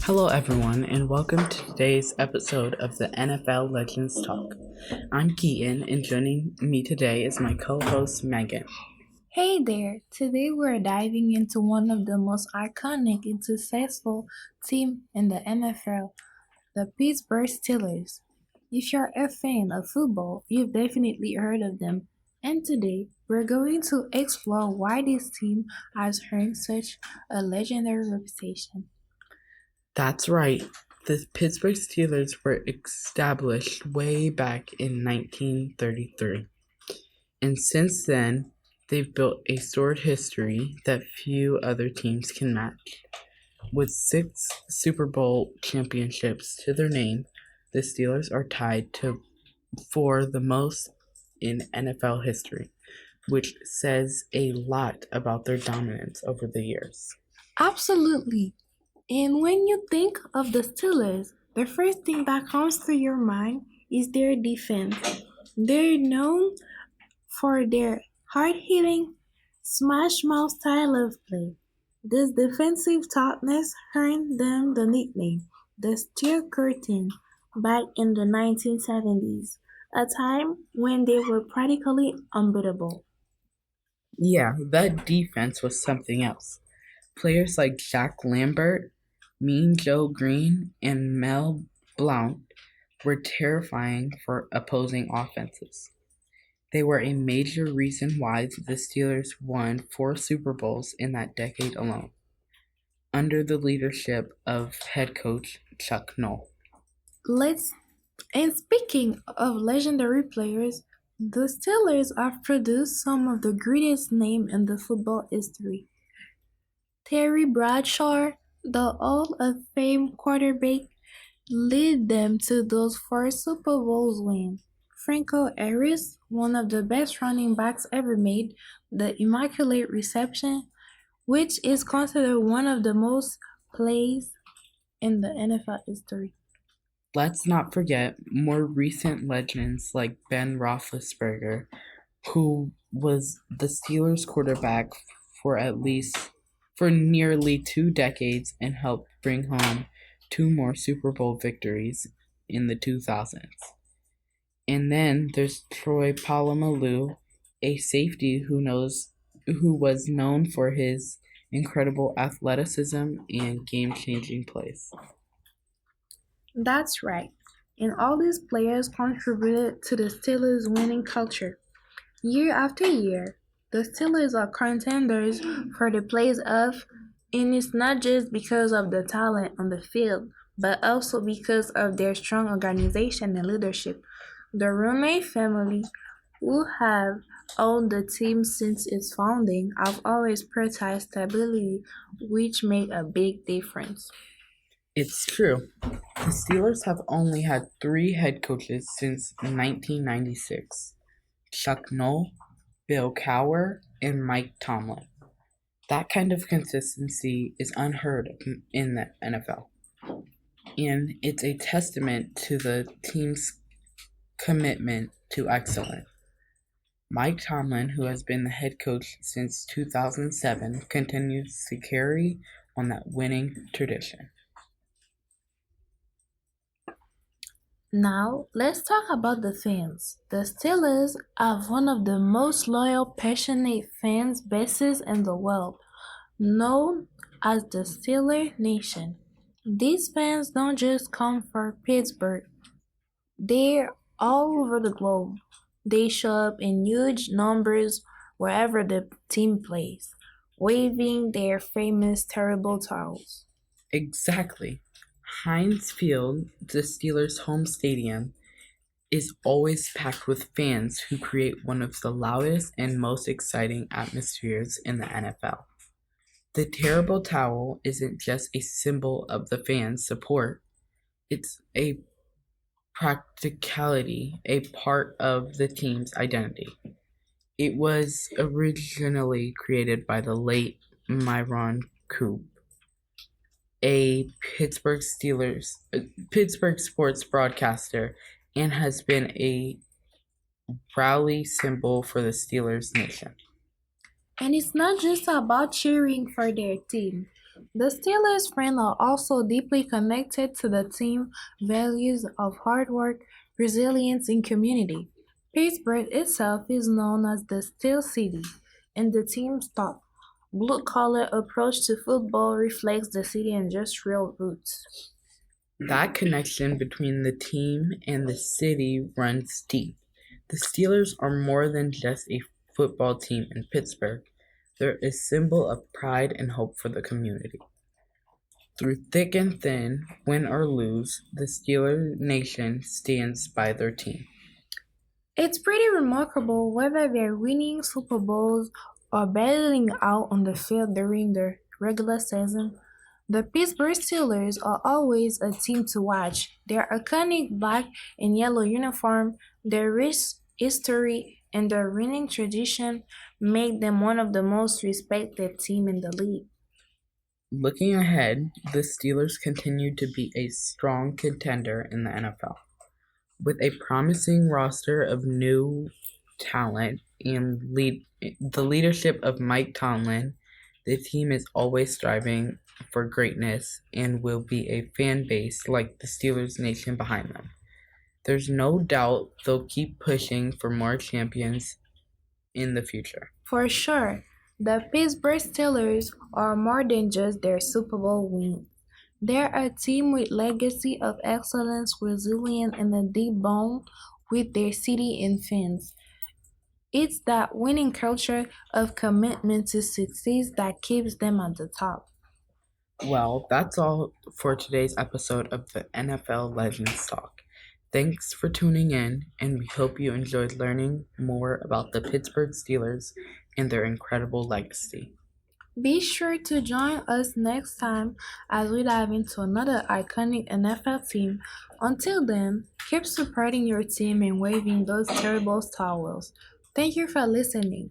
Hello, everyone, and welcome to today's episode of the NFL Legends Talk. I'm Keaten, and joining me today is my co host, Megan. Hey there! Today we're diving into one of the most iconic and successful teams in the NFL, the Pittsburgh Steelers. If you're a fan of football, you've definitely heard of them. And today we're going to explore why this team has earned such a legendary reputation. That's right, the Pittsburgh Steelers were established way back in 1933, and since then, they've built a storied history that few other teams can match. With 6 Super Bowl championships to their name, the Steelers are tied for the most in NFL history, which says a lot about their dominance over the years. Absolutely! And when you think of the Steelers, the first thing that comes to your mind is their defense. They're known for their hard-hitting, smash-mouth style of play. This defensive toughness earned them the nickname the Steel Curtain back in the 1970s, a time when they were practically unbeatable. Yeah, that defense was something else. Players like Jack Lambert, Mean Joe Greene, and Mel Blount were terrifying for opposing offenses. They were a major reason why the Steelers won 4 Super Bowls in that decade alone, under the leadership of head coach Chuck Noll. Let's and speaking of legendary players, the Steelers have produced some of the greatest names in the football history. Terry Bradshaw, the Hall of Fame quarterback, led them to those 4 Super Bowls wins. Franco Harris, one of the best running backs ever made, the Immaculate Reception, which is considered one of the most plays in the NFL history. Let's not forget more recent legends like Ben Roethlisberger, who was the Steelers quarterback for at least for nearly 2 decades and helped bring home 2 more Super Bowl victories in the 2000s. And then there's Troy Polamalu, a safety who was known for his incredible athleticism and game-changing plays. That's right. And all these players contributed to the Steelers' winning culture. Year after year, the Steelers are contenders for the playoffs, and it's not just because of the talent on the field, but also because of their strong organization and leadership. The Rooney family, who have owned the team since its founding, have always prioritized stability, which made a big difference. It's true. The Steelers have only had 3 head coaches since 1996: Chuck Noll, Bill Cowher, and Mike Tomlin. That kind of consistency is unheard of in the NFL, and it's a testament to the team's commitment to excellence. Mike Tomlin, who has been the head coach since 2007, continues to carry on that winning tradition. Now, let's talk about the fans. The Steelers have one of the most loyal, passionate fans bases in the world, known as the Steeler Nation. These fans don't just come for Pittsburgh, they're all over the globe. They show up in huge numbers wherever the team plays, waving their famous terrible towels. Exactly. Heinz Field, the Steelers' home stadium, is always packed with fans who create one of the loudest and most exciting atmospheres in the NFL. The terrible towel isn't just a symbol of the fans' support, it's a practicality, a part of the team's identity. It was originally created by the late Myron Coop, a Pittsburgh sports broadcaster, and has been a rally symbol for the Steelers nation. And it's not just about cheering for their team. The Steelers fans are also deeply connected to the team values of hard work, resilience, and community. Pittsburgh itself is known as the Steel City, and the team's top blue-collar approach to football reflects the city's industrial roots. That connection between the team and the city runs deep. The Steelers are more than just a football team in Pittsburgh. They're a symbol of pride and hope for the community. Through thick and thin, win or lose, the Steeler Nation stands by their team. It's pretty remarkable whether they're winning Super Bowls or battling out on the field during the regular season. The Pittsburgh Steelers are always a team to watch. Their iconic black and yellow uniform, their rich history, and their winning tradition make them one of the most respected teams in the league. Looking ahead, the Steelers continue to be a strong contender in the NFL. With a promising roster of new talent and the leadership of Mike Tomlin, the team is always striving for greatness and will be a fan base like the Steelers Nation behind them. There's no doubt they'll keep pushing for more champions in the future. For sure, the Pittsburgh Steelers are more than just their Super Bowl win. They're a team with legacy of excellence, resilience, and a deep bond with their city and fans. It's that winning culture of commitment to success that keeps them at the top. Well, that's all for today's episode of the NFL Legends Talk. Thanks for tuning in, and we hope you enjoyed learning more about the Pittsburgh Steelers and their incredible legacy. Be sure to join us next time as we dive into another iconic NFL team. Until then, keep supporting your team and waving those terrible towels. Thank you for listening.